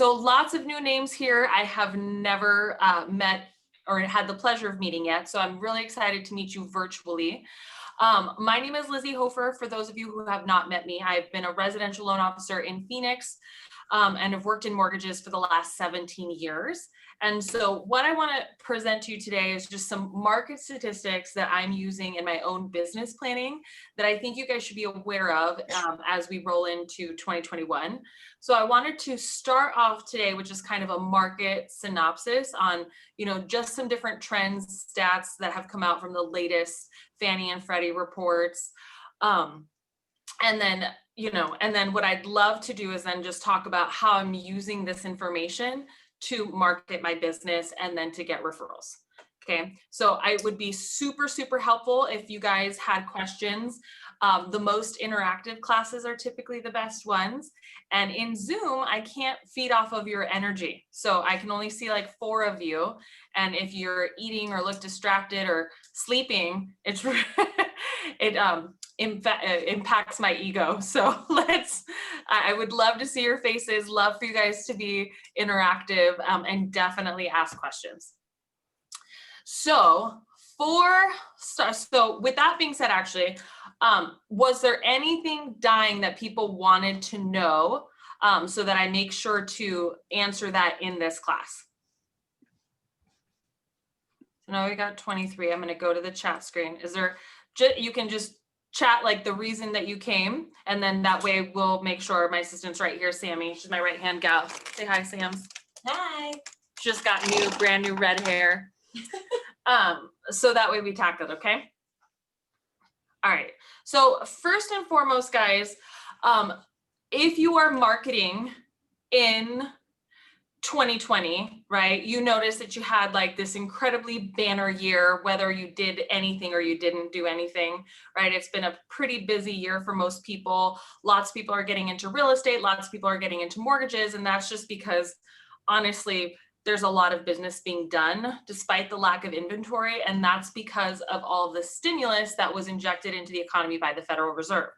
So lots of new names here I have never met or had the pleasure of meeting yet. So I'm really excited to meet you virtually. My name is Lizy Hoeffer. For those of you who have not met me, I've been a residential loan officer in Phoenix and have worked in mortgages for the last 17 years. And so what I want to present to you today is just some market statistics that I'm using in my own business planning that I think you guys should be aware of as we roll into 2021. So I wanted to start off today with just kind of a market synopsis on, just some different trends, stats that have come out from the latest Fannie and Freddie reports. And then what I'd love to do is then just talk about how I'm using this information to market my business and then to get referrals. Okay, so I would be super, super helpful if you guys had questions. The most interactive classes are typically the best ones. And in Zoom, I can't feed off of your energy. So I can only see like 4 of you. And if you're eating or look distracted or sleeping, it impacts my ego. So I would love to see your faces, love for you guys to be interactive and definitely ask questions. So with that being said, actually, was there anything dying that people wanted to know so that I make sure to answer that in this class? So now we got 23. I'm going to go to the chat screen. You can just chat like the reason that you came, and then that way we'll make sure my assistant's right here, Sammy. She's my right-hand gal. Say hi, Sam. Hi. She just got brand new red hair. So that way we tackle it, okay? All right. So first and foremost, guys, if you are marketing in 2020, right, you notice that you had like this incredibly banner year, whether you did anything or you didn't do anything, right? It's been a pretty busy year for most people. Lots of people are getting into real estate. Lots of people are getting into mortgages. And that's just because, honestly, there's a lot of business being done despite the lack of inventory. And that's because of all the stimulus that was injected into the economy by the Federal Reserve.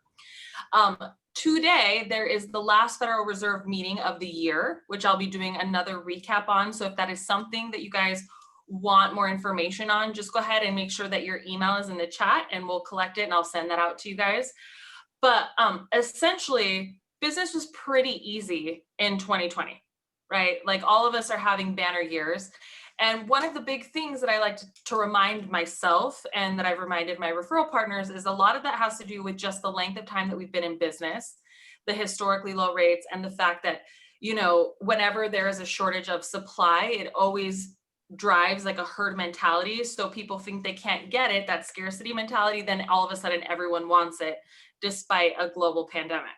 Today, there is the last Federal Reserve meeting of the year, which I'll be doing another recap on. So if that is something that you guys want more information on, just go ahead and make sure that your email is in the chat and we'll collect it and I'll send that out to you guys. But essentially, business was pretty easy in 2020, right? Like all of us are having banner years. And one of the big things that I like to remind myself and that I've reminded my referral partners is a lot of that has to do with just the length of time that we've been in business, the historically low rates, and the fact that, whenever there is a shortage of supply, it always drives like a herd mentality. So people think they can't get it, that scarcity mentality, then all of a sudden everyone wants it despite a global pandemic.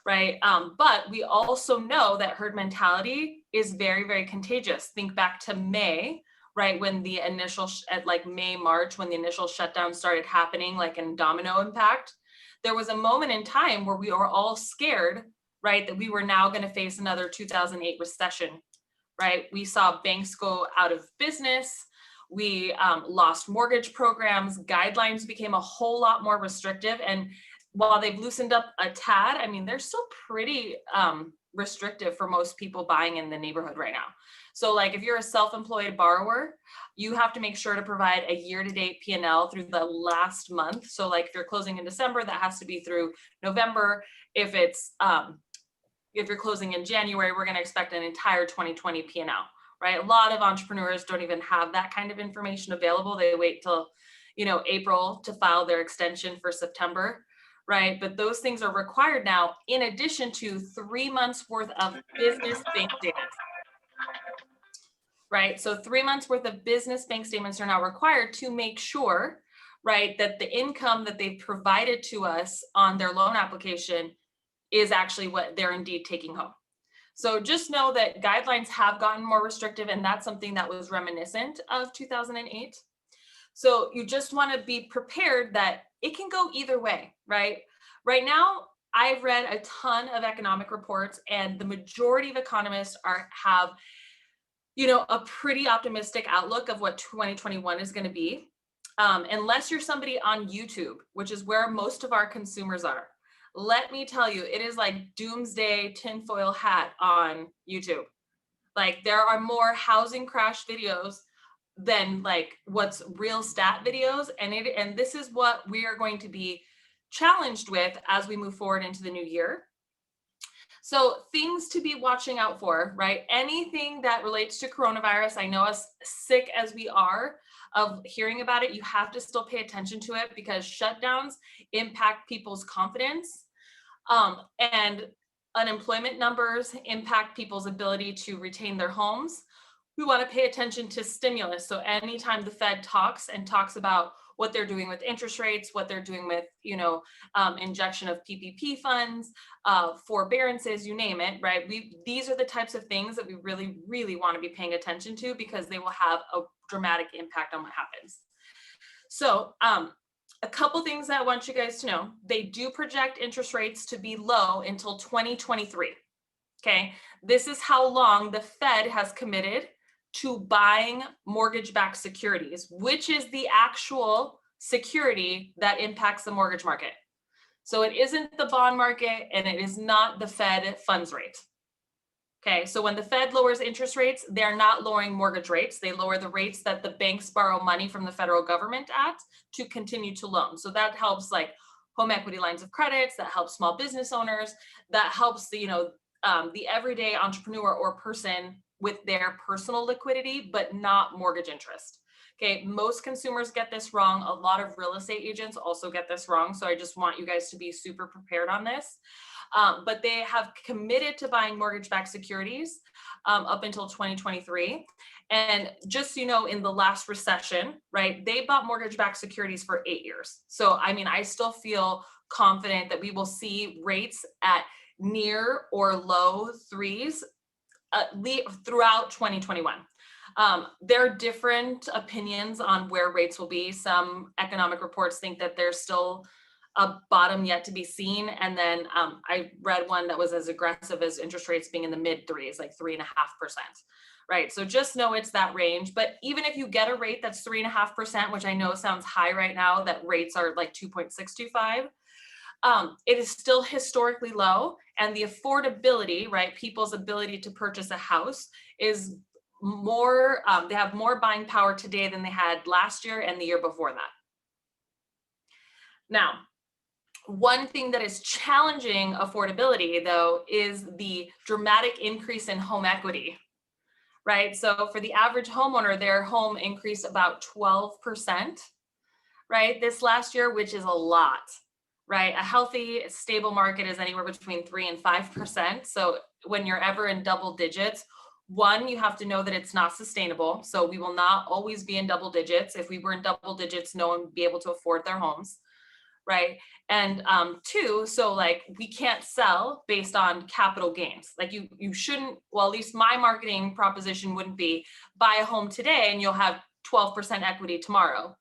Right. But we also know that herd mentality is very, very contagious. Think back to May, right? When the initial, March, when the initial shutdown started happening, like in domino impact, there was a moment in time where we were all scared, right? That we were now going to face another 2008 recession, right? We saw banks go out of business. We lost mortgage programs. Guidelines became a whole lot more restrictive. And while they've loosened up a tad, I mean, they're still pretty restrictive for most people buying in the neighborhood right now. So like if you're a self-employed borrower, you have to make sure to provide a year-to-date P&L through the last month. So like if you're closing in December, that has to be through November. If you're closing in January, we're going to expect an entire 2020 P&L, right? A lot of entrepreneurs don't even have that kind of information available. They wait till, April to file their extension for September. Right. But those things are required now, in addition to 3 months worth of business bank statements. Right. So 3 months worth of business bank statements are now required to make sure, right, that the income that they've provided to us on their loan application is actually what they're indeed taking home. So just know that guidelines have gotten more restrictive, and that's something that was reminiscent of 2008. So you just want to be prepared that it can go either way, right? Right now, I've read a ton of economic reports, and the majority of economists have, a pretty optimistic outlook of what 2021 is going to be. Unless you're somebody on YouTube, which is where most of our consumers are. let me tell you, it is like doomsday tinfoil hat on YouTube. Like there are more housing crash videos than like what's real stat videos. And this is what we are going to be challenged with as we move forward into the new year. So things to be watching out for, right? Anything that relates to coronavirus, I know as sick as we are of hearing about it, you have to still pay attention to it because shutdowns impact people's confidence. And unemployment numbers impact people's ability to retain their homes. We want to pay attention to stimulus. So anytime the Fed talks about what they're doing with interest rates, what they're doing with, injection of PPP funds, forbearances, you name it, right? These are the types of things that we really, really want to be paying attention to because they will have a dramatic impact on what happens. So, a couple things that I want you guys to know. They do project interest rates to be low until 2023. Okay. This is how long the Fed has committed to buying mortgage-backed securities, which is the actual security that impacts the mortgage market. So it isn't the bond market and it is not the Fed funds rate. Okay, so when the Fed lowers interest rates, they're not lowering mortgage rates. They lower the rates that the banks borrow money from the federal government at to continue to loan. So that helps like home equity lines of credits, that helps small business owners, that helps the everyday entrepreneur or person with their personal liquidity, but not mortgage interest. Okay, most consumers get this wrong. A lot of real estate agents also get this wrong. So I just want you guys to be super prepared on this. But they have committed to buying mortgage-backed securities up until 2023. And just so you know, in the last recession, right, they bought mortgage-backed securities for 8 years. So, I mean, I still feel confident that we will see rates at near or low threes throughout 2021. There are different opinions on where rates will be. Some economic reports think that there's still a bottom yet to be seen. And then I read one that was as aggressive as interest rates being in the mid threes, like 3.5%, right? So just know it's that range. But even if you get a rate that's 3.5%, which I know sounds high right now, that rates are like 2.625, it is still historically low. And the affordability, right, people's ability to purchase a house is more, they have more buying power today than they had last year and the year before that. Now, one thing that is challenging affordability, though, is the dramatic increase in home equity, right? So for the average homeowner, their home increased about 12%, right, this last year, which is a lot, right? A healthy, stable market is anywhere between 3 and 5%. So when you're ever in double digits, one, you have to know that it's not sustainable. So we will not always be in double digits. If we were in double digits, no one would be able to afford their homes. Right. And two, so like we can't sell based on capital gains. Like you shouldn't, well, at least my marketing proposition wouldn't be buy a home today and you'll have 12% equity tomorrow.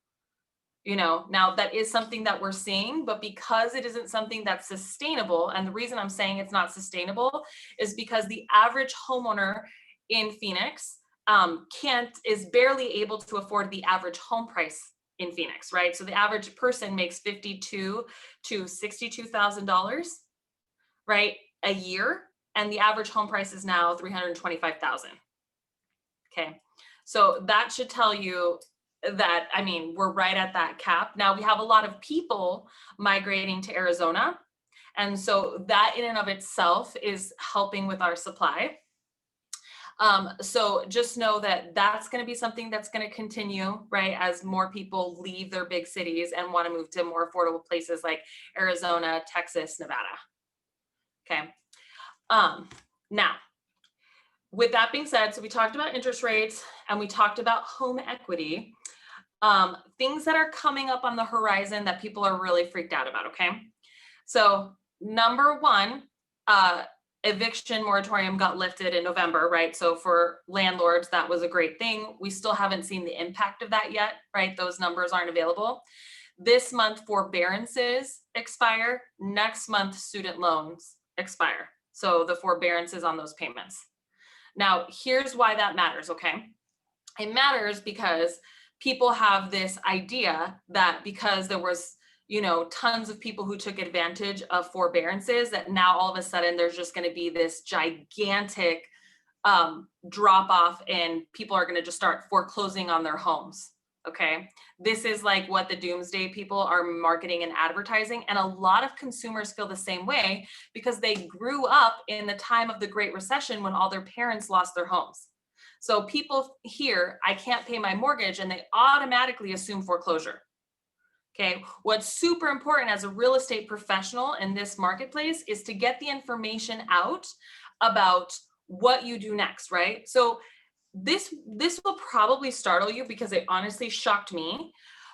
Now that is something that we're seeing, but because it isn't something that's sustainable, and the reason I'm saying it's not sustainable is because the average homeowner in Phoenix is barely able to afford the average home price in Phoenix, right? So the average person makes $52,000 to $62,000, right, a year, and the average home price is now $325,000. Okay, so that should tell you that, I mean, we're right at that cap. Now we have a lot of people migrating to Arizona, and so that in and of itself is helping with our supply. So just know that that's going to be something that's going to continue, right? As more people leave their big cities and want to move to more affordable places like Arizona, Texas, Nevada. Okay. Now, with that being said, so we talked about interest rates and we talked about home equity, things that are coming up on the horizon that people are really freaked out about. Okay. So number one, eviction moratorium got lifted in November, right? So for landlords, that was a great thing. We still haven't seen the impact of that yet, right? Those numbers aren't available. This month, forbearances expire. Next month, student loans expire. So the forbearances on those payments. Now, here's why that matters, okay? It matters because people have this idea that because there was tons of people who took advantage of forbearances, that now all of a sudden there's just going to be this gigantic drop off and people are going to just start foreclosing on their homes. Okay. This is like what the doomsday people are marketing and advertising. And a lot of consumers feel the same way because they grew up in the time of the Great Recession when all their parents lost their homes. So people hear, I can't pay my mortgage, and they automatically assume foreclosure. Okay, what's super important as a real estate professional in this marketplace is to get the information out about what you do next, right? So this will probably startle you because it honestly shocked me,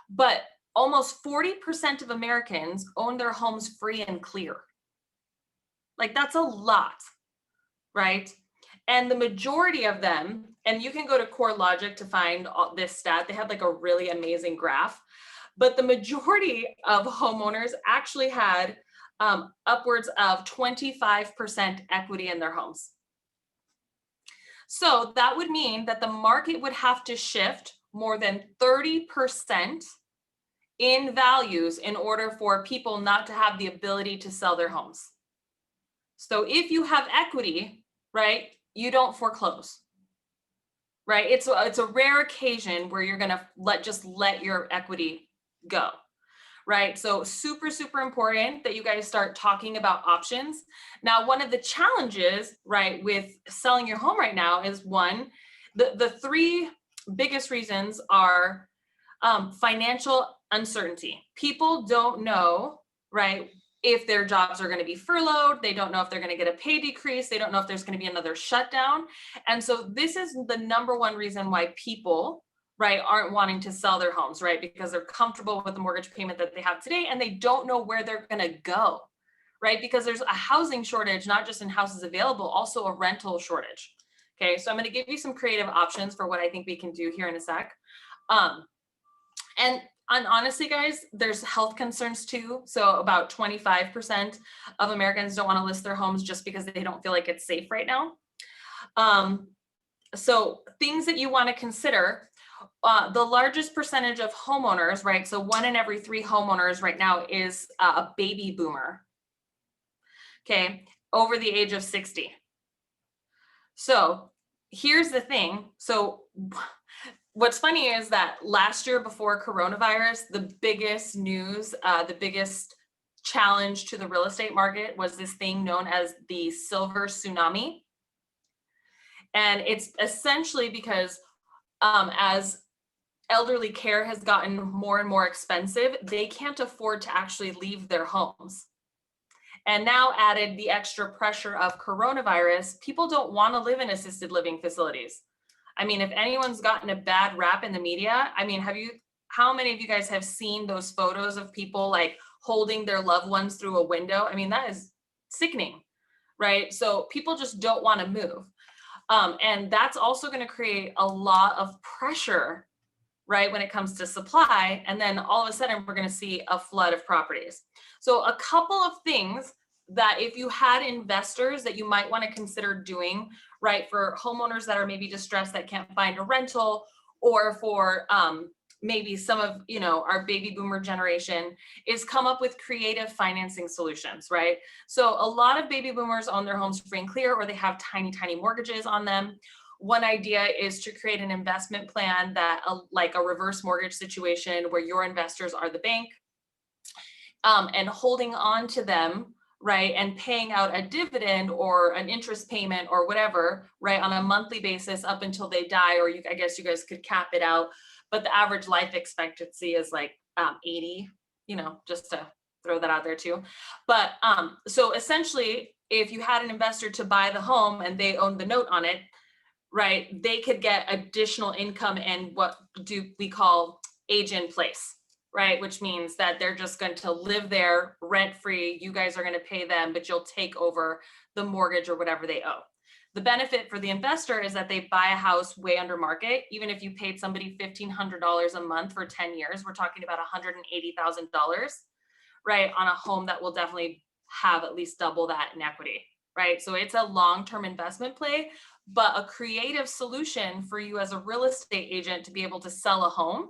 but almost 40% of Americans own their homes free and clear. Like, that's a lot, right? And the majority of them, and you can go to Core Logic to find this stat, they had like a really amazing graph, but the majority of homeowners actually had upwards of 25% equity in their homes. So that would mean that the market would have to shift more than 30% in values in order for people not to have the ability to sell their homes. So if you have equity, right, you don't foreclose, right? It's a rare occasion where you're going to let your equity go, right? So super, super important that you guys start talking about options. Now, one of the challenges, right, with selling your home right now is one, the three biggest reasons are financial uncertainty. People don't know, right, if their jobs are going to be furloughed. They don't know if they're going to get a pay decrease. They don't know if there's going to be another shutdown. And so this is the number one reason why people, right, aren't wanting to sell their homes, right? Because they're comfortable with the mortgage payment that they have today and they don't know where they're going to go, right? Because there's a housing shortage, not just in houses available, also a rental shortage. Okay, so I'm going to give you some creative options for what I think we can do here in a sec. And honestly, guys, there's health concerns too. So about 25% of Americans don't want to list their homes just because they don't feel like it's safe right now. So things that you want to consider, the largest percentage of homeowners, right? So 1 in every 3 homeowners right now is a baby boomer, okay, over the age of 60. So here's the thing. So what's funny is that last year before coronavirus, the biggest news, the biggest challenge to the real estate market was this thing known as the silver tsunami. And it's essentially because as elderly care has gotten more and more expensive, they can't afford to actually leave their homes. And now added the extra pressure of coronavirus, people don't want to live in assisted living facilities. I mean, if anyone's gotten a bad rap in the media, I mean, how many of you guys have seen those photos of people like holding their loved ones through a window? I mean, that is sickening, right? So people just don't want to move. And that's also going to create a lot of pressure, right, when it comes to supply. And then all of a sudden, we're going to see a flood of properties. So a couple of things that if you had investors that you might want to consider doing, right, for homeowners that are maybe distressed that can't find a rental, or for maybe some of our baby boomer generation, is come up with creative financing solutions, right? So a lot of baby boomers own their homes free and clear, or they have tiny mortgages on them. One idea is to create an investment plan that like a reverse mortgage situation where your investors are the bank, and holding on to them, right, and paying out a dividend or an interest payment or whatever, right, on a monthly basis up until they die, or I guess you guys could cap it out, but the average life expectancy is like 80, just to throw that out there too. But so essentially, if you had an investor to buy the home and they own the note on it, right, they could get additional income and what do we call age in place, right? Which means that they're just going to live there rent free. You guys are going to pay them, but you'll take over the mortgage or whatever they owe. The benefit for the investor is that they buy a house way under market. Even if you paid somebody $1,500 a month for 10 years, we're talking about $180,000, right, on a home that will definitely have at least double that in equity, right? So it's a long-term investment play, but a creative solution for you as a real estate agent to be able to sell a home,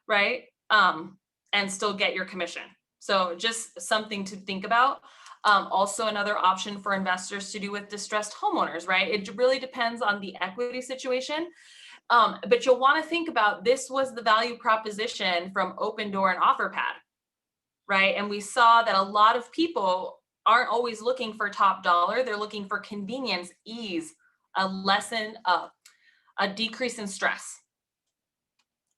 right? And still get your commission. So just something to think about. Also another option for investors to do with distressed homeowners, right? It really depends on the equity situation. But you'll want to think about, this was the value proposition from Open Door and OfferPad, right? And we saw that a lot of people aren't always looking for top dollar. They're looking for convenience, ease, a decrease in stress,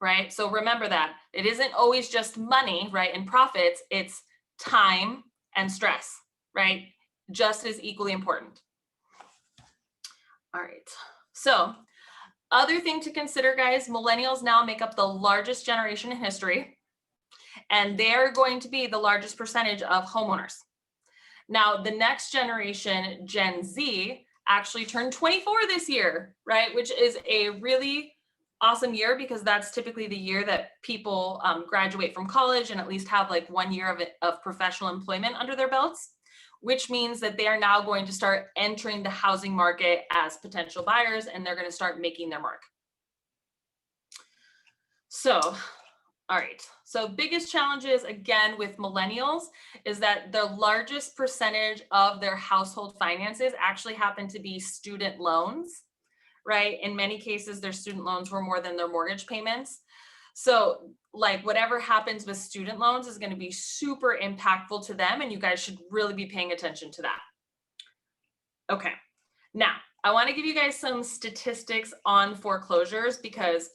right? So remember that it isn't always just money, right? And profits, it's time and stress, right? Just as equally important. All right. So other thing to consider, guys, millennials now make up the largest generation in history, and they're going to be the largest percentage of homeowners. Now, the next generation, Gen Z, actually turned 24 this year, right? Which is a really awesome year, because that's typically the year that people graduate from college and at least have like 1 year of professional employment under their belts, which means that they are now going to start entering the housing market as potential buyers, and they're going to start making their mark. So, all right. So biggest challenges, again, with millennials is that the largest percentage of their household finances actually happen to be student loans, right? In many cases, their student loans were more than their mortgage payments. So like whatever happens with student loans is going to be super impactful to them, and you guys should really be paying attention to that. Okay. Now, I want to give you guys some statistics on foreclosures, because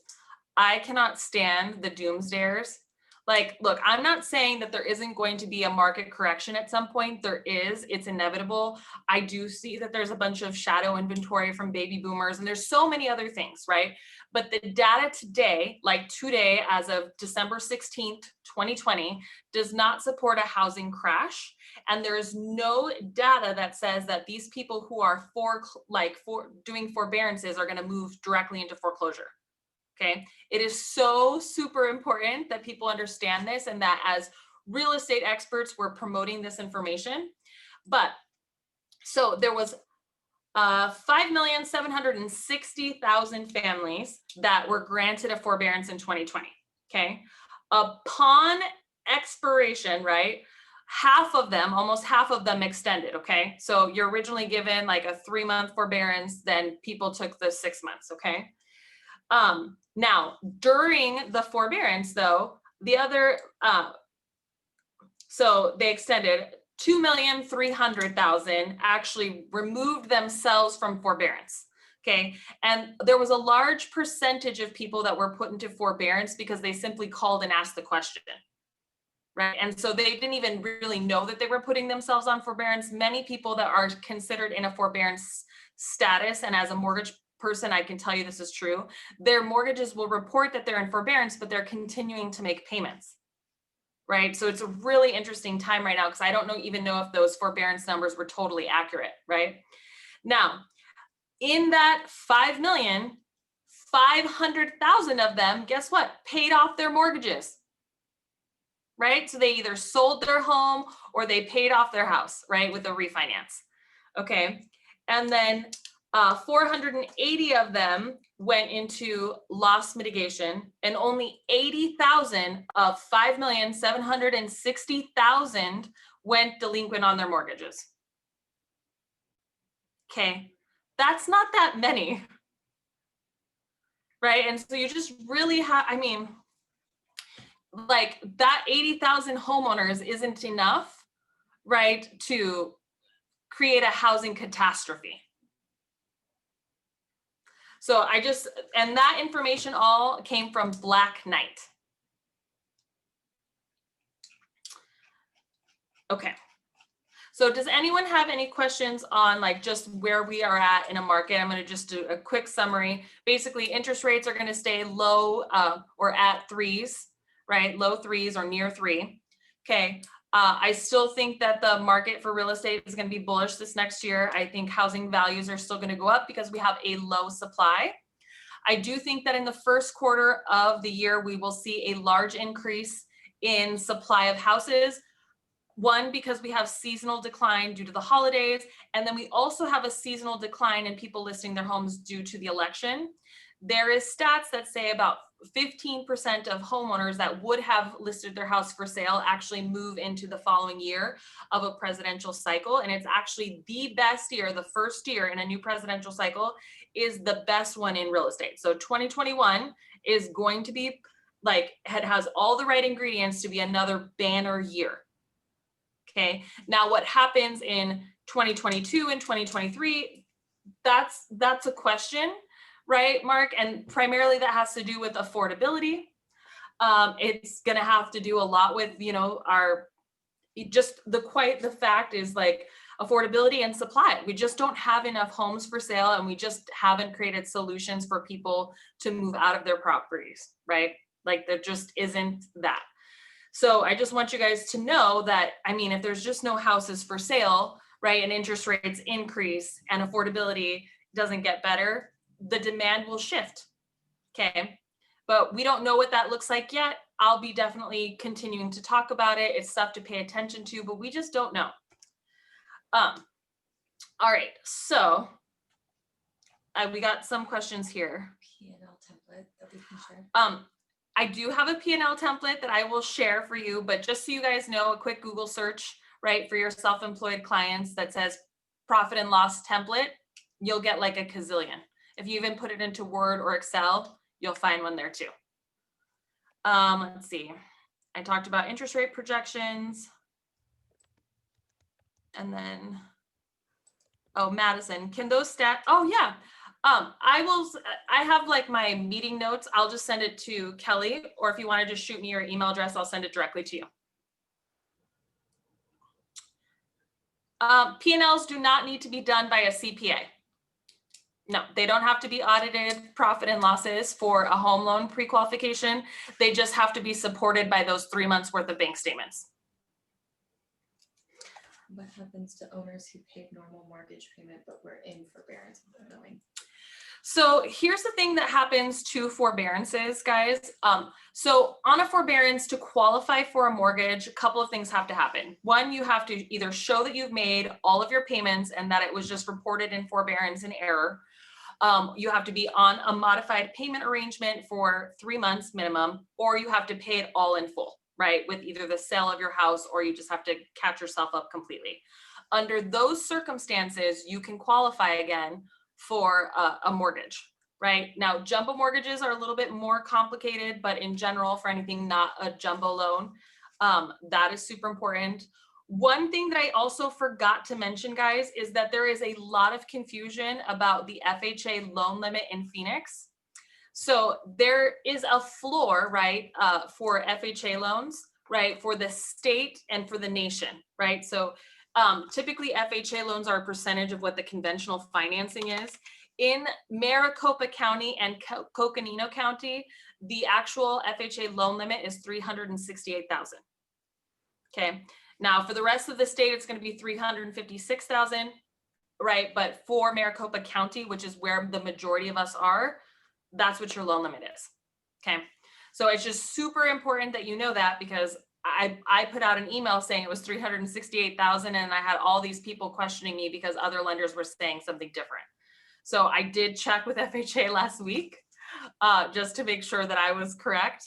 I cannot stand the doomsdayers. Like, look, I'm not saying that there isn't going to be a market correction at some point. There is, it's inevitable. I do see that there's a bunch of shadow inventory from baby boomers, and there's so many other things, right? But the data today, like today, as of December 16th, 2020, does not support a housing crash. And there is no data that says that these people who are doing forbearances are going to move directly into foreclosure. Okay, it is so super important that people understand this, and that as real estate experts, we're promoting this information. But so there was 5,760,000 families that were granted a forbearance in 2020. Okay, upon expiration, right? Almost half of them extended. Okay, so you're originally given like a 3-month forbearance, then people took the 6 months. Okay. Now, during the forbearance, though, so they extended 2,300,000 actually removed themselves from forbearance. Okay. And there was a large percentage of people that were put into forbearance because they simply called and asked the question. Right. And so they didn't even really know that they were putting themselves on forbearance. Many people that are considered in a forbearance status, and as a mortgage person, I can tell you this is true, their mortgages will report that they're in forbearance, but they're continuing to make payments, right? So it's a really interesting time right now, because I don't even know if those forbearance numbers were totally accurate, right? Now, in that 5,500,000 of them, guess what? Paid off their mortgages, right? So they either sold their home or they paid off their house, right, with a refinance. Okay, and then 480 of them went into loss mitigation, and only 80,000 of 5,760,000 went delinquent on their mortgages. Okay, that's not that many, right? And so you just really have, I mean, like that 80,000 homeowners isn't enough, right, to create a housing catastrophe. So and that information all came from Black Knight. Okay. So does anyone have any questions on like just where we are at in a market? I'm going to just do a quick summary. Basically, interest rates are going to stay low or at 3s, right? Low 3s or near 3. Okay. I still think that the market for real estate is going to be bullish this next year. I think housing values are still going to go up because we have a low supply. I do think that in the first quarter of the year, we will see a large increase in supply of houses. One, because we have seasonal decline due to the holidays, and then we also have a seasonal decline in people listing their homes due to the election. There is stats that say about 15% of homeowners that would have listed their house for sale actually move into the following year of a presidential cycle. And it's actually the best year, the first year in a new presidential cycle is the best one in real estate. So 2021 is going to be like, it has all the right ingredients to be another banner year. Okay, now what happens in 2022 and 2023, that's a question, right, Mark? And primarily that has to do with affordability. It's gonna have to do a lot with, you know, our, just the fact is like affordability and supply. We just don't have enough homes for sale, and we just haven't created solutions for people to move out of their properties, right? Like there just isn't that. So I just want you guys to know that, I mean, if there's just no houses for sale, right, and interest rates increase and affordability doesn't get better, the demand will shift, okay? But we don't know what that looks like yet. I'll be definitely continuing to talk about it. It's stuff to pay attention to, but we just don't know. All right, so we got some questions here. P&L template that we can share. I do have a P&L template that I will share for you, but just so you guys know, a quick Google search, right, for your self-employed clients that says profit and loss template, you'll get like a gazillion. If you even put it into Word or Excel, you'll find one there too. Let's see. I talked about interest rate projections. And then, oh, Madison, can those oh yeah. I have like my meeting notes. I'll just send it to Kelly, or if you want to just shoot me your email address, I'll send it directly to you. P&Ls do not need to be done by a CPA. No, they don't have to be audited profit and losses for a home loan pre-qualification. They just have to be supported by those 3 months worth of bank statements. What happens to owners who paid normal mortgage payment but were in forbearance without knowing? So here's the thing that happens to forbearances, guys. So on a forbearance, to qualify for a mortgage, a couple of things have to happen. One, you have to either show that you've made all of your payments and that it was just reported in forbearance in error. You have to be on a modified payment arrangement for 3 months minimum, or you have to pay it all in full, right? With either the sale of your house, or you just have to catch yourself up completely. Under those circumstances, you can qualify again for a mortgage, right? Now, jumbo mortgages are a little bit more complicated, but in general, for anything not a jumbo loan, that is super important. One thing that I also forgot to mention, guys, is that there is a lot of confusion about the FHA loan limit in Phoenix. So there is a floor, right, for FHA loans, right, for the state and for the nation, right? So typically FHA loans are a percentage of what the conventional financing is. In Maricopa County and Coconino County, the actual FHA loan limit is $368,000. Okay, now for the rest of the state, it's going to be $356,000, right? But for Maricopa County, which is where the majority of us are, that's what your loan limit is. Okay, so it's just super important that you know that, because I put out an email saying it was $368,000, and I had all these people questioning me because other lenders were saying something different. So I did check with FHA last week just to make sure that I was correct.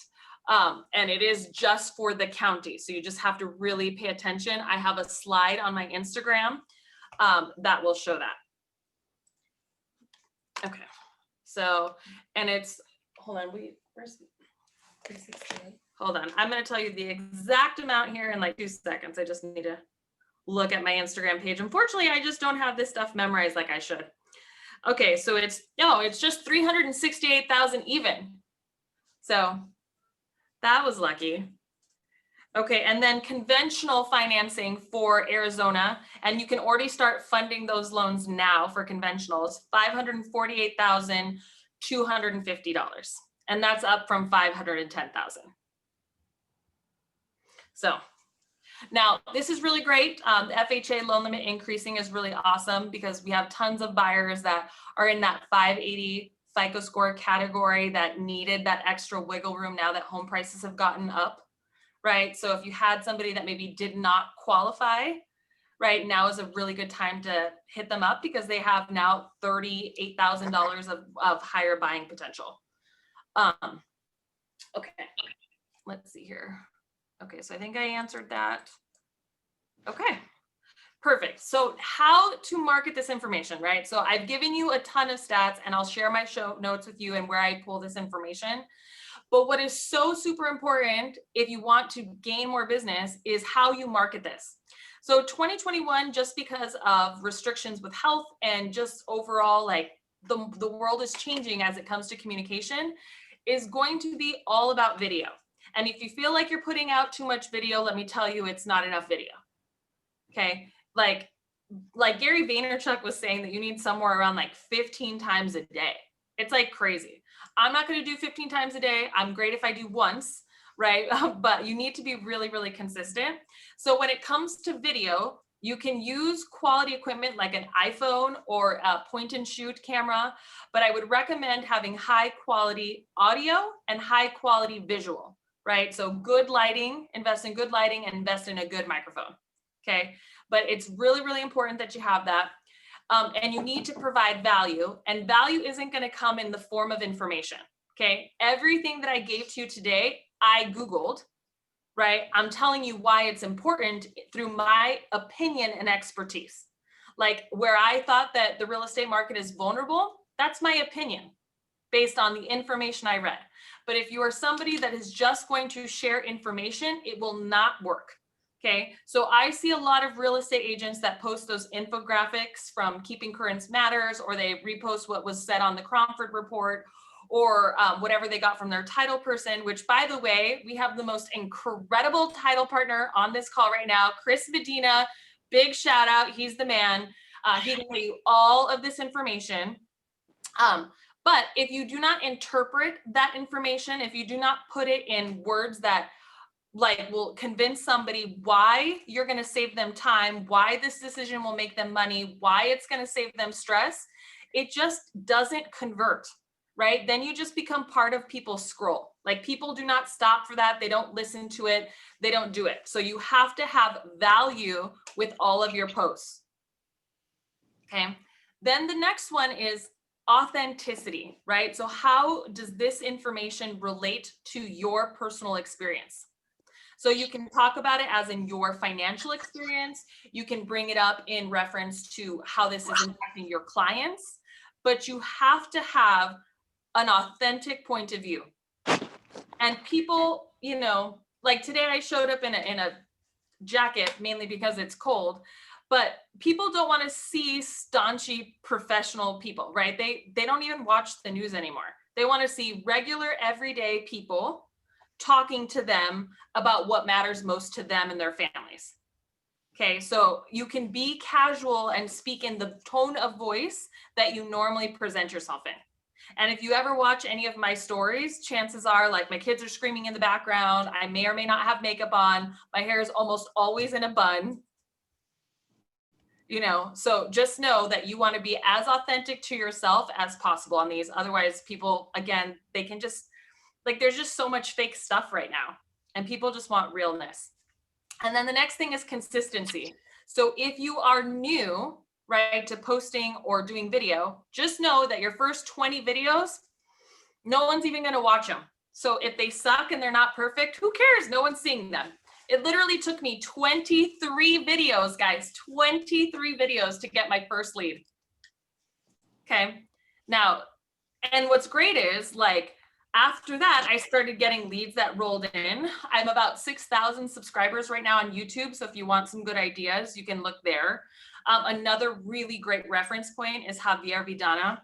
And it is just for the county. So you just have to really pay attention. I have a slide on my Instagram that will show that. Okay. So, and it's, hold on, where's 368? Hold on, I'm going to tell you the exact amount here in like 2 seconds. I just need to look at my Instagram page. Unfortunately, I just don't have this stuff memorized like I should. Okay, so it's just 368,000 even. So that was lucky. Okay, and then conventional financing for Arizona, and you can already start funding those loans now for conventionals, $548,250, and that's up from $510,000. So now this is really great. The FHA loan limit increasing is really awesome because we have tons of buyers that are in that 580 FICO score category that needed that extra wiggle room now that home prices have gotten up, right? So if you had somebody that maybe did not qualify, right, now is a really good time to hit them up because they have now $38,000 of higher buying potential. Okay, let's see here. Okay, so I think I answered that. Okay, perfect. So how to market this information, right? So I've given you a ton of stats and I'll share my show notes with you and where I pull this information. But what is so super important if you want to gain more business is how you market this. So 2021, just because of restrictions with health and just overall, like the world is changing as it comes to communication, is going to be all about video. And if you feel like you're putting out too much video, let me tell you, it's not enough video. Okay. Like Gary Vaynerchuk was saying that you need somewhere around like 15 times a day. It's like crazy. I'm not going to do 15 times a day. I'm great if I do once, right? But you need to be really, really consistent. So when it comes to video, you can use quality equipment like an iPhone or a point and shoot camera, but I would recommend having high quality audio and high quality visual, right? So good lighting, invest in good lighting and invest in a good microphone. Okay. But it's really, really important that you have that. And you need to provide value, and value isn't going to come in the form of information. Okay. Everything that I gave to you today, I Googled, right? I'm telling you why it's important through my opinion and expertise. Like where I thought that the real estate market is vulnerable, that's my opinion based on the information I read. But if you are somebody that is just going to share information, it will not work. Okay, so I see a lot of real estate agents that post those infographics from Keeping Currents Matters, or they repost what was said on the Cromford Report, or whatever they got from their title person, which by the way, we have the most incredible title partner on this call right now, Chris Medina, big shout out, he's the man. He can tell you all of this information. But if you do not interpret that information, if you do not put it in words that like will convince somebody why you're going to save them time, why this decision will make them money, why it's going to save them stress, it just doesn't convert, right? Then you just become part of people's scroll. Like people do not stop for that. They don't listen to it. They don't do it. So you have to have value with all of your posts. Okay. Then the next one is authenticity, right? So how does this information relate to your personal experience? So you can talk about it as in your financial experience. You can bring it up in reference to how this is impacting your clients, but you have to have an authentic point of view. And people, you know, like today I showed up in a jacket mainly because it's cold, but people don't want to see staunchy professional people, right? They don't even watch the news anymore. They want to see regular everyday people talking to them about what matters most to them and their families. Okay, so you can be casual and speak in the tone of voice that you normally present yourself in. And if you ever watch any of my stories, chances are like my kids are screaming in the background. I may or may not have makeup on. My hair is almost always in a bun. You know, so just know that you want to be as authentic to yourself as possible on these. Otherwise, people, again, they can just, like, there's just so much fake stuff right now and people just want realness. And then the next thing is consistency. So if you are new, right, to posting or doing video, just know that your first 20 videos, no one's even going to watch them. So if they suck and they're not perfect, who cares? No one's seeing them. It literally took me 23 videos, guys, 23 videos to get my first lead. Okay. Now, and what's great is like, after that, I started getting leads that rolled in. I'm about 6,000 subscribers right now on YouTube. So if you want some good ideas, you can look there. Another really great reference point is Javier Vidana.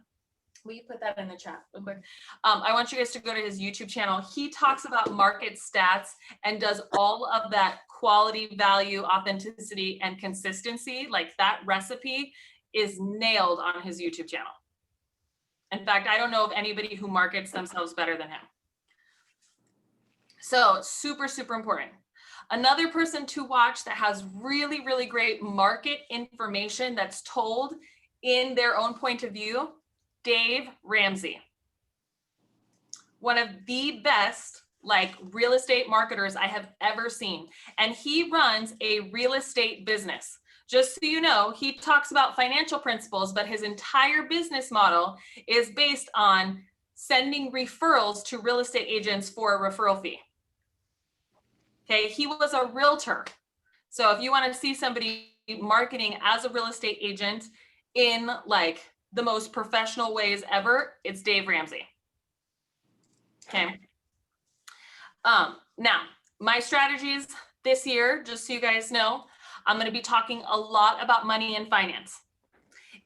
Will you put that in the chat real quick? I want you guys to go to his YouTube channel. He talks about market stats and does all of that quality, value, authenticity, and consistency. Like that recipe is nailed on his YouTube channel. In fact, I don't know of anybody who markets themselves better than him. So super, super important. Another person to watch that has really, really great market information that's told in their own point of view, Dave Ramsey. One of the best like real estate marketers I have ever seen. And he runs a real estate business. Just so you know, he talks about financial principles, but his entire business model is based on sending referrals to real estate agents for a referral fee. Okay, he was a realtor. So if you want to see somebody marketing as a real estate agent in like the most professional ways ever, it's Dave Ramsey. Okay. Now, my strategies this year, just so you guys know, I'm going to be talking a lot about money and finance.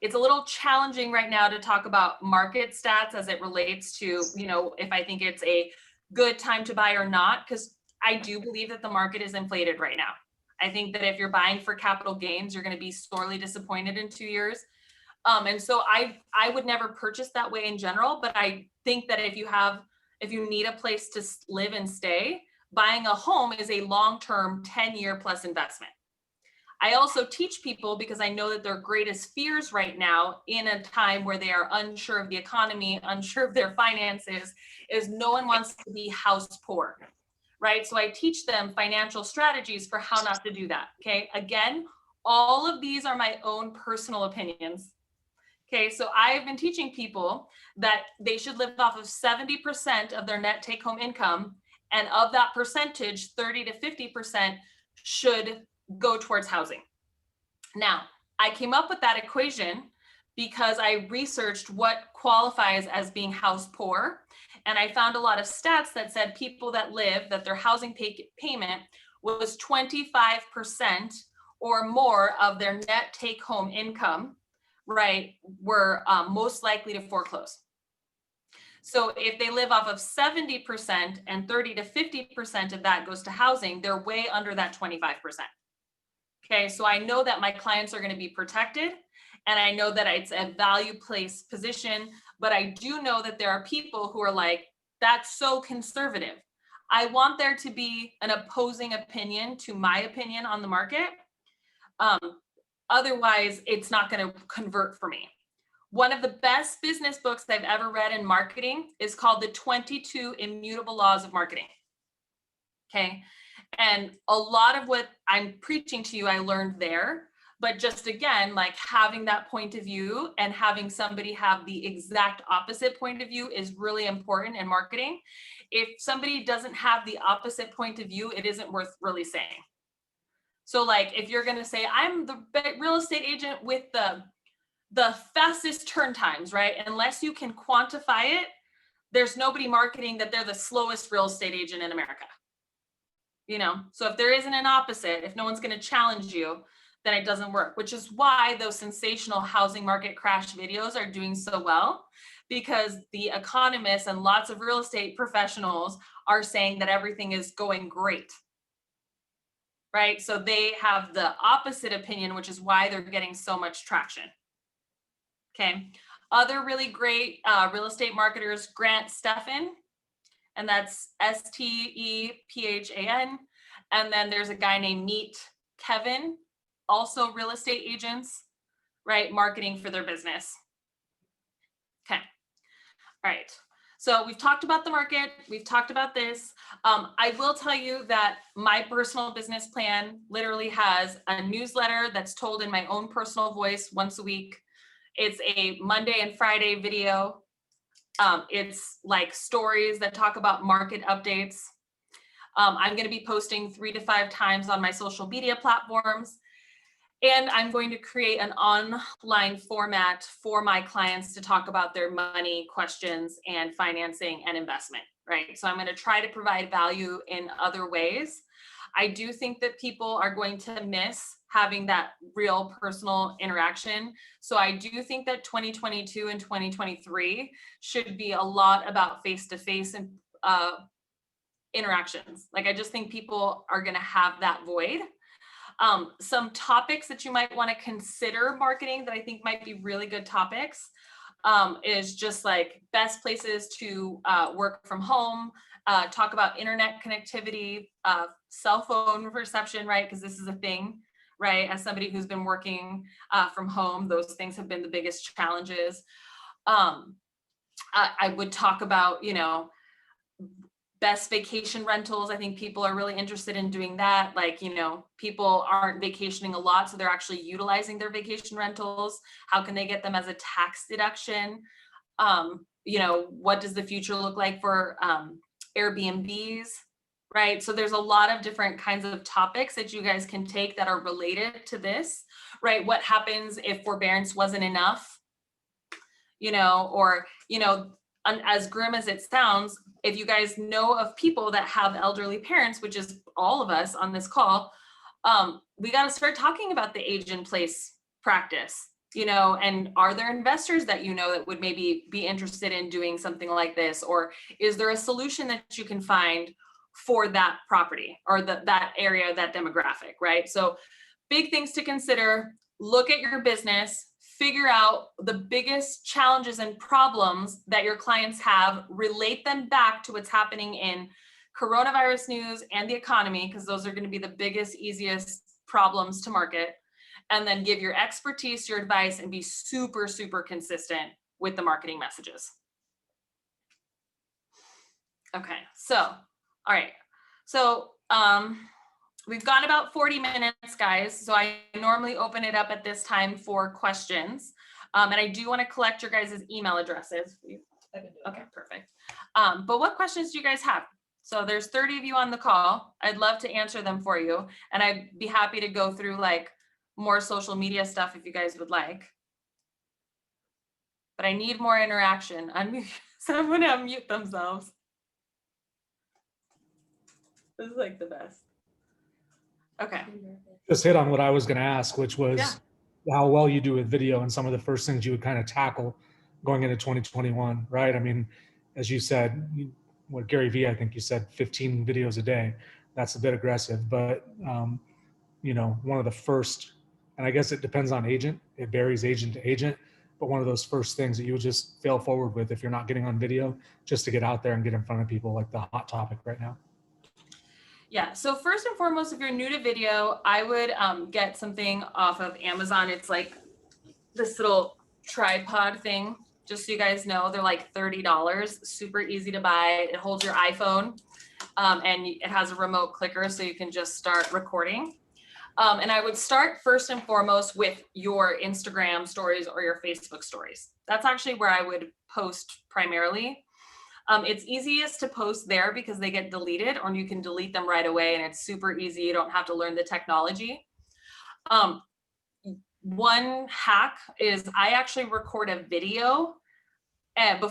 It's a little challenging right now to talk about market stats as it relates to, you know, if I think it's a good time to buy or not, because I do believe that the market is inflated right now. I think that if you're buying for capital gains, you're going to be sorely disappointed in 2 years. And so I would never purchase that way in general, but I think that if you need a place to live and stay, buying a home is a long-term 10-year plus investment. I also teach people, because I know that their greatest fears right now in a time where they are unsure of the economy, unsure of their finances, is no one wants to be house poor, right? So I teach them financial strategies for how not to do that, okay? Again, all of these are my own personal opinions. Okay, so I've been teaching people that they should live off of 70% of their net take-home income, and of that percentage, 30 to 50% should go towards housing. Now, I came up with that equation because I researched what qualifies as being house poor, and I found a lot of stats that said people that their housing payment was 25% or more of their net take-home income, right, were most likely to foreclose. So if they live off of 70% and 30 to 50% of that goes to housing, they're way under that 25%. Okay, so I know that my clients are going to be protected, and I know that it's a value placed position, but I do know that there are people who are like, that's so conservative. I want there to be an opposing opinion to my opinion on the market. Otherwise, it's not going to convert for me. One of the best business books I've ever read in marketing is called The 22 Immutable Laws of Marketing. Okay. And a lot of what I'm preaching to you, I learned there. But just again, like having that point of view and having somebody have the exact opposite point of view is really important in marketing. If somebody doesn't have the opposite point of view, it isn't worth really saying. So like if you're going to say, I'm the real estate agent with the fastest turn times, right? Unless you can quantify it, there's nobody marketing that they're the slowest real estate agent in America. You know, so if there isn't an opposite, if no one's going to challenge you, then it doesn't work, which is why those sensational housing market crash videos are doing so well, because the economists and lots of real estate professionals are saying that everything is going great. Right? So they have the opposite opinion, which is why they're getting so much traction. Okay. Other really great real estate marketers, Grant Stephan, and that's Stephan. And then there's a guy named Meet Kevin, also real estate agents, right? Marketing for their business. Okay. All right. So we've talked about the market. We've talked about this. I will tell you that my personal business plan literally has a newsletter that's told in my own personal voice once a week. It's a Monday and Friday video. It's like stories that talk about market updates. I'm going to be posting 3 to 5 times on my social media platforms. And I'm going to create an online format for my clients to talk about their money questions and financing and investment, right? So I'm going to try to provide value in other ways. I do think that people are going to miss having that real personal interaction. So I do think that 2022 and 2023 should be a lot about face-to-face and interactions. Like I just think people are going to have that void. Some topics that you might want to consider marketing that I think might be really good topics is just like best places to work from home, talk about internet connectivity, cell phone reception, right? Because this is a thing, right? As somebody who's been working from home, those things have been the biggest challenges. I would talk about, you know, best vacation rentals. I think people are really interested in doing that. Like, you know, people aren't vacationing a lot, so they're actually utilizing their vacation rentals. How can they get them as a tax deduction? You know, what does the future look like for Airbnbs, right? So there's a lot of different kinds of topics that you guys can take that are related to this, right? What happens if forbearance wasn't enough, you know, or, you know, as grim as it sounds, if you guys know of people that have elderly parents, which is all of us on this call, we got to start talking about the age in place practice, you know, and are there investors that you know that would maybe be interested in doing something like this? Or is there a solution that you can find for that property or that area, that demographic, right? So big things to consider. Look at your business, figure out the biggest challenges and problems that your clients have, relate them back to what's happening in coronavirus news and the economy, because those are going to be the biggest, easiest problems to market. And then give your expertise, your advice, and be super, super consistent with the marketing messages. Okay, so, all right. So, we've got about 40 minutes, guys. So I normally open it up at this time for questions. And I do want to collect your guys' email addresses. Okay, perfect. But what questions do you guys have? So there's 30 of you on the call. I'd love to answer them for you. And I'd be happy to go through like more social media stuff if you guys would like. But I need more interaction. Someone unmute themselves. This is like the best. Okay. Just hit on what I was going to ask, which was how well you do with video and some of the first things you would kind of tackle going into 2021, right? I mean, as you said, what Gary Vee, I think you said 15 videos a day. That's a bit aggressive, but you know, one of the first, and I guess it depends on agent. It varies agent to agent, but one of those first things that you would just fail forward with if you're not getting on video, just to get out there and get in front of people, like the hot topic right now. Yeah, so first and foremost, if you're new to video, I would get something off of Amazon. It's like this little tripod thing, just so you guys know. They're like $30, super easy to buy. It holds your iPhone and it has a remote clicker, so you can just start recording. And I would start first and foremost with your Instagram stories or your Facebook stories. That's actually where I would post primarily. It's easiest to post there because they get deleted, or you can delete them right away and it's super easy. You don't have to learn the technology. One hack is I actually record a video and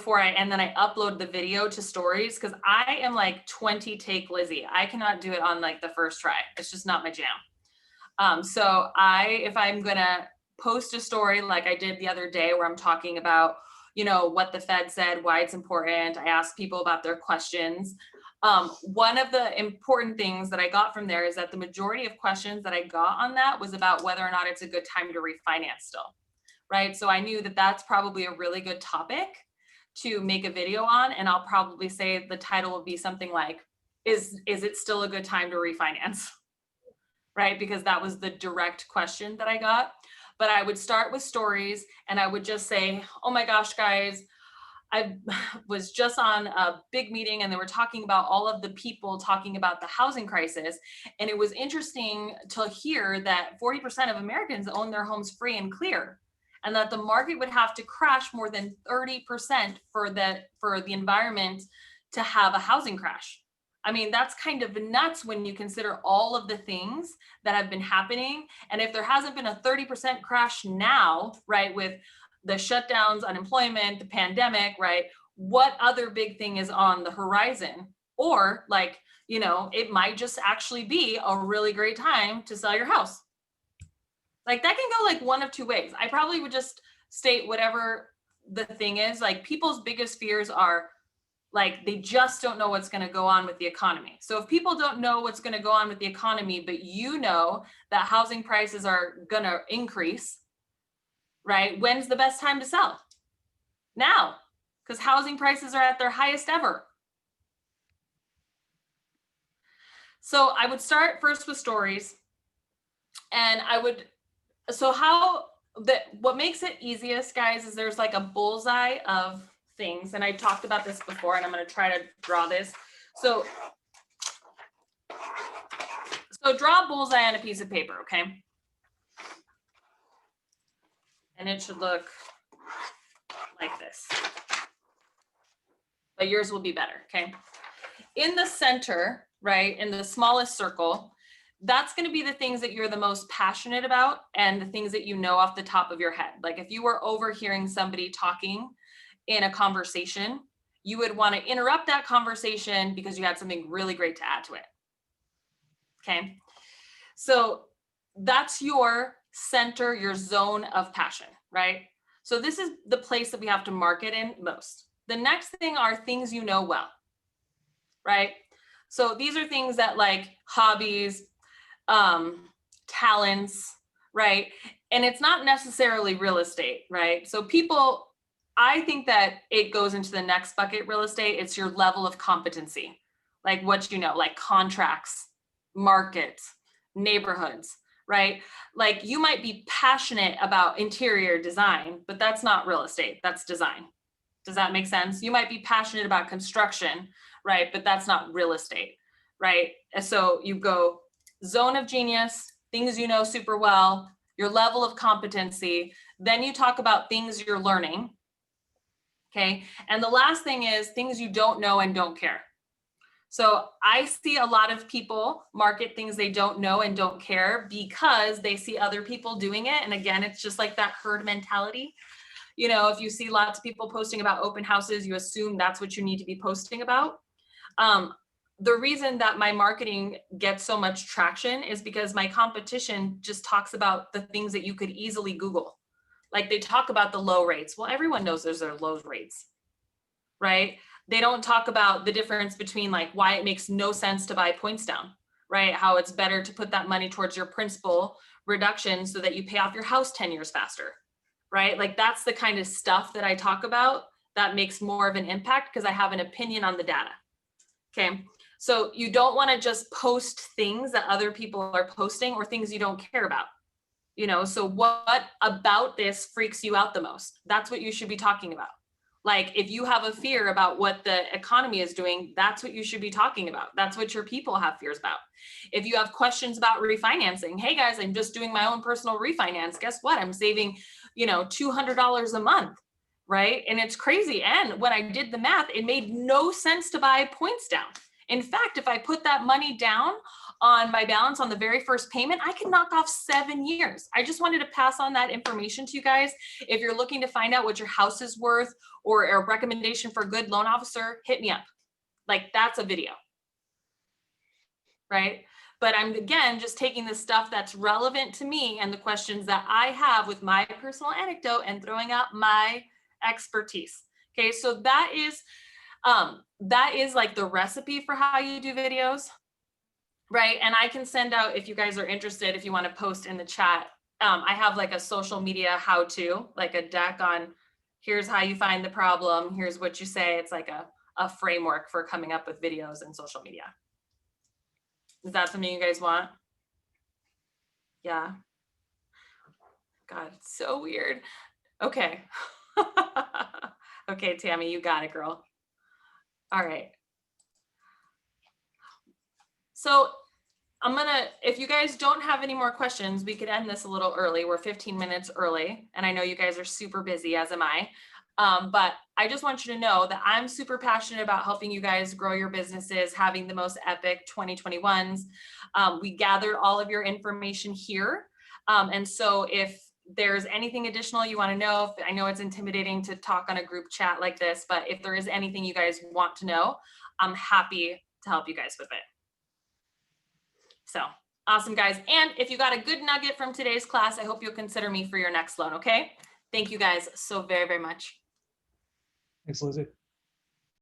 then I upload the video to stories, because I am like 20 take Lizy. I cannot do it on like the first try. It's just not my jam. So if I'm gonna post a story like I did the other day where I'm talking about, you know, what the Fed said, why it's important. I asked people about their questions. One of the important things that I got from there is that the majority of questions that I got on that was about whether or not it's a good time to refinance still, right? So I knew that that's probably a really good topic to make a video on. And I'll probably say the title will be something like, is it still a good time to refinance? Right? Because that was the direct question that I got. But I would start with stories and I would just say, oh my gosh, guys, I was just on a big meeting and they were talking about all of the people talking about the housing crisis. And it was interesting to hear that 40% of Americans own their homes free and clear, and that the market would have to crash more than 30% for the environment to have a housing crash. I mean, that's kind of nuts when you consider all of the things that have been happening. And if there hasn't been a 30% crash now, right, with the shutdowns, unemployment, the pandemic, right, what other big thing is on the horizon? Or like, you know, it might just actually be a really great time to sell your house. Like that can go like one of two ways. I probably would just state whatever the thing is. Like people's biggest fears are like they just don't know what's going to go on with the economy. So if people don't know what's going to go on with the economy, but you know that housing prices are going to increase, right? When's the best time to sell? Now, because housing prices are at their highest ever. So I would start first with stories, and what makes it easiest, guys, is there's like a bullseye of things. And I talked about this before, and I'm going to try to draw this. So draw a bullseye on a piece of paper, okay? And it should look like this. But yours will be better, okay? In the center, right, in the smallest circle, that's going to be the things that you're the most passionate about and the things that you know off the top of your head. Like if you were overhearing somebody talking in a conversation, you would want to interrupt that conversation because you had something really great to add to it. Okay, so that's your center, your zone of passion, right? So this is the place that we have to market in most. The next thing are things you know well, right? So these are things that like hobbies, talents, right? And it's not necessarily real estate, right? So people, I think that it goes into the next bucket, real estate. It's your level of competency, like what you know, like contracts, markets, neighborhoods, right? Like you might be passionate about interior design, but that's not real estate, that's design. Does that make sense? You might be passionate about construction, right? But that's not real estate, right? And so you go zone of genius, things you know super well, your level of competency. Then you talk about things you're learning, okay? And the last thing is things you don't know and don't care. So I see a lot of people market things they don't know and don't care because they see other people doing it. And again, it's just like that herd mentality. You know, if you see lots of people posting about open houses, you assume that's what you need to be posting about. The reason that my marketing gets so much traction is because my competition just talks about the things that you could easily Google. Like they talk about the low rates. Well, everyone knows there's their low rates, right? They don't talk about the difference between like why it makes no sense to buy points down, right? How it's better to put that money towards your principal reduction so that you pay off your house 10 years faster, right? Like that's the kind of stuff that I talk about that makes more of an impact because I have an opinion on the data. Okay, so you don't want to just post things that other people are posting or things you don't care about. You know, so what about this freaks you out the most? That's what you should be talking about. Like if you have a fear about what the economy is doing, that's what you should be talking about. That's what your people have fears about. If you have questions about refinancing, hey guys, I'm just doing my own personal refinance. Guess what? I'm saving, you know, $200 a month, right? And it's crazy. And when I did the math, it made no sense to buy points down. In fact, if I put that money down on my balance on the very first payment, I can knock off 7 years. I just wanted to pass on that information to you guys. If you're looking to find out what your house is worth or a recommendation for a good loan officer, hit me up. Like that's a video, right? But I'm, again, just taking the stuff that's relevant to me and the questions that I have with my personal anecdote and throwing out my expertise. Okay, so that is like the recipe for how you do videos, right? And I can send out, if you guys are interested, if you want to post in the chat, I have like a social media how-to, like a deck on here's how you find the problem, here's what you say. It's like a framework for coming up with videos and social media. Is that something you guys want? Yeah. God, it's so weird. Okay. Okay, Tammy, you got it, girl. All right. So I'm gonna, if you guys don't have any more questions, we could end this a little early. We're 15 minutes early, and I know you guys are super busy, as am I. But I just want you to know that I'm super passionate about helping you guys grow your businesses, having the most epic 2021s. We gathered all of your information here. And so if there's anything additional you want to know, I know it's intimidating to talk on a group chat like this, but if there is anything you guys want to know, I'm happy to help you guys with it. So awesome, guys. And if you got a good nugget from today's class, I hope you'll consider me for your next loan, okay? Thank you guys so very, very much. Thanks, Lizzie.